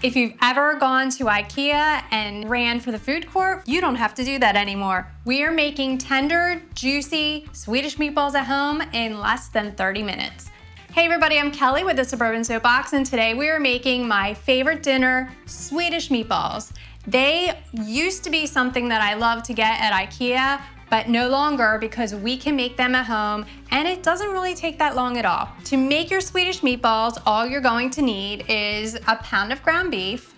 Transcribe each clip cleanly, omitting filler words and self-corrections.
If you've ever gone to IKEA and ran for the food court, you don't have to do that anymore. We are making tender, juicy Swedish meatballs at home in less than 30 minutes. Hey everybody, I'm Kelly with the Suburban Soapbox, and today we are making my favorite dinner, Swedish meatballs. They used to be something that I love to get at IKEA, but no longer because we can make them at home and it doesn't really take that long at all. To make your Swedish meatballs, all you're going to need is a pound of ground beef,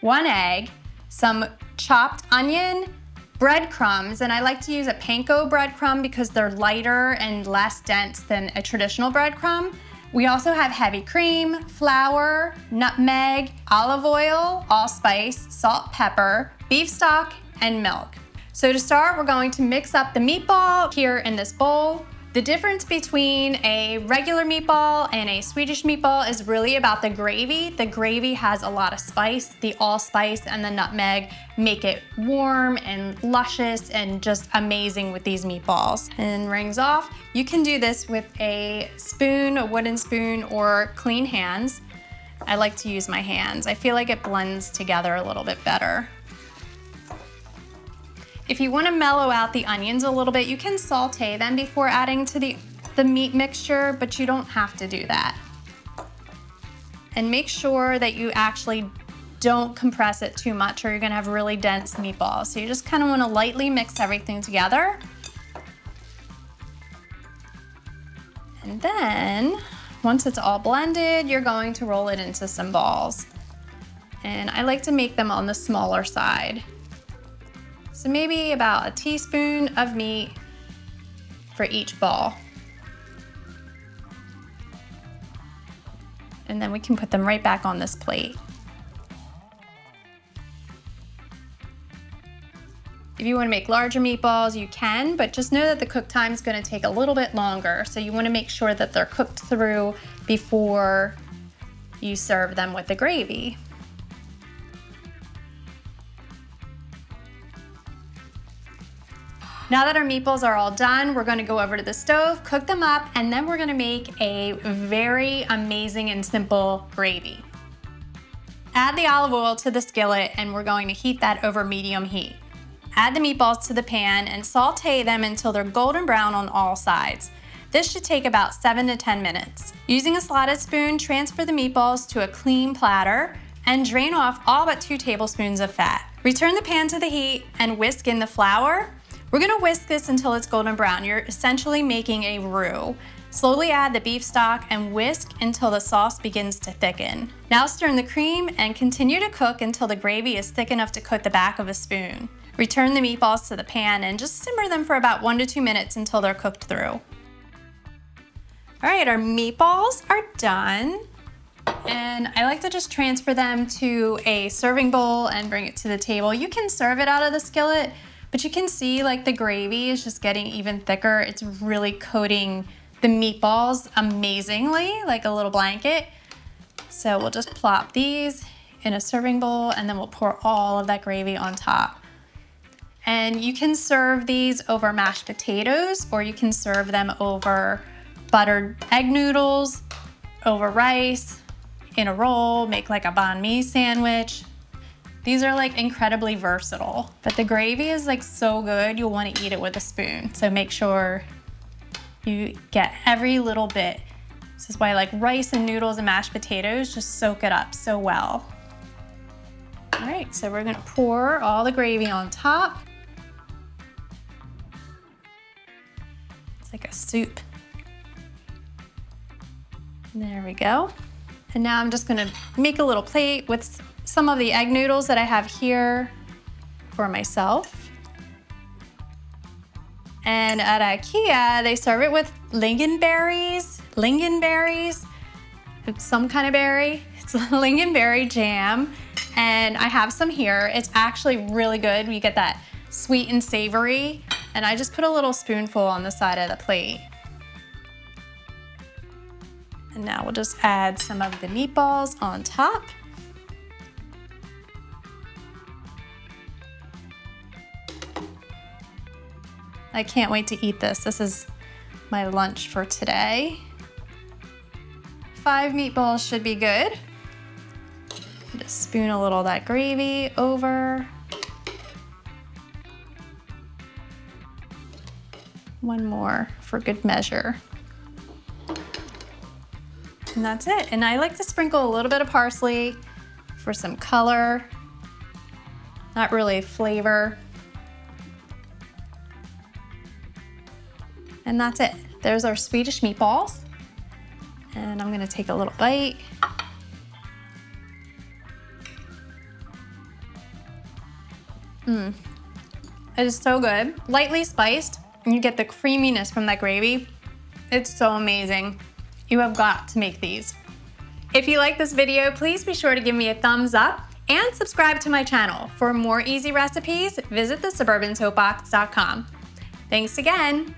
1 egg, some chopped onion, breadcrumbs, and I like to use a panko breadcrumb because they're lighter and less dense than a traditional breadcrumb. We also have heavy cream, flour, nutmeg, olive oil, allspice, salt, pepper, beef stock, and milk. So to start, we're going to mix up the meatball here in this bowl. The difference between a regular meatball and a Swedish meatball is really about the gravy. The gravy has a lot of spice. The allspice and the nutmeg make it warm and luscious and just amazing with these meatballs. And rings off. You can do this with a spoon, a wooden spoon, or clean hands. I like to use my hands. I feel like it blends together a little bit better. If you want to mellow out the onions a little bit, you can saute them before adding to the meat mixture, but you don't have to do that. And make sure that you actually don't compress it too much or you're gonna have really dense meatballs. So you just kind of want to lightly mix everything together. And then, once it's all blended, you're going to roll it into some balls. And I like to make them on the smaller side. So maybe about a teaspoon of meat for each ball. And then we can put them right back on this plate. If you want to make larger meatballs, you can, but just know that the cook time is going to take a little bit longer. So you want to make sure that they're cooked through before you serve them with the gravy. Now that our meatballs are all done, we're gonna go over to the stove, cook them up, and then we're gonna make a very amazing and simple gravy. Add the olive oil to the skillet and we're going to heat that over medium heat. Add the meatballs to the pan and saute them until they're golden brown on all sides. This should take about 7 to 10 minutes. Using a slotted spoon, transfer the meatballs to a clean platter and drain off all but 2 tablespoons of fat. Return the pan to the heat and whisk in the flour. We're gonna whisk this until it's golden brown. You're essentially making a roux. Slowly add the beef stock and whisk until the sauce begins to thicken. Now stir in the cream and continue to cook until the gravy is thick enough to coat the back of a spoon. Return the meatballs to the pan and just simmer them for about 1 to 2 minutes until they're cooked through. All right, our meatballs are done. And I like to just transfer them to a serving bowl and bring it to the table. You can serve it out of the skillet, but you can see like the gravy is just getting even thicker. It's really coating the meatballs amazingly, like a little blanket. So we'll just plop these in a serving bowl and then we'll pour all of that gravy on top. And you can serve these over mashed potatoes or you can serve them over buttered egg noodles, over rice, in a roll, make like a banh mi sandwich. These are like incredibly versatile, but the gravy is like so good, you'll want to eat it with a spoon. So make sure you get every little bit. This is why like rice and noodles and mashed potatoes just soak it up so well. All right, so we're gonna pour all the gravy on top. It's like a soup. There we go. And now I'm just gonna make a little plate with some of the egg noodles that I have here for myself. And at IKEA, they serve it with lingonberries, it's some kind of berry. It's lingonberry jam. And I have some here. It's actually really good. You get that sweet and savory. And I just put a little spoonful on the side of the plate. And now we'll just add some of the meatballs on top. I can't wait to eat this. This is my lunch for today. 5 meatballs should be good. Just spoon a little of that gravy over. One more for good measure. And that's it. And I like to sprinkle a little bit of parsley for some color, not really flavor. And that's it. There's our Swedish meatballs. And I'm gonna take a little bite. It is so good. Lightly spiced, and you get the creaminess from that gravy. It's so amazing. You have got to make these. If you like this video, please be sure to give me a thumbs up and subscribe to my channel. For more easy recipes, visit the suburbansoapbox.com. Thanks again.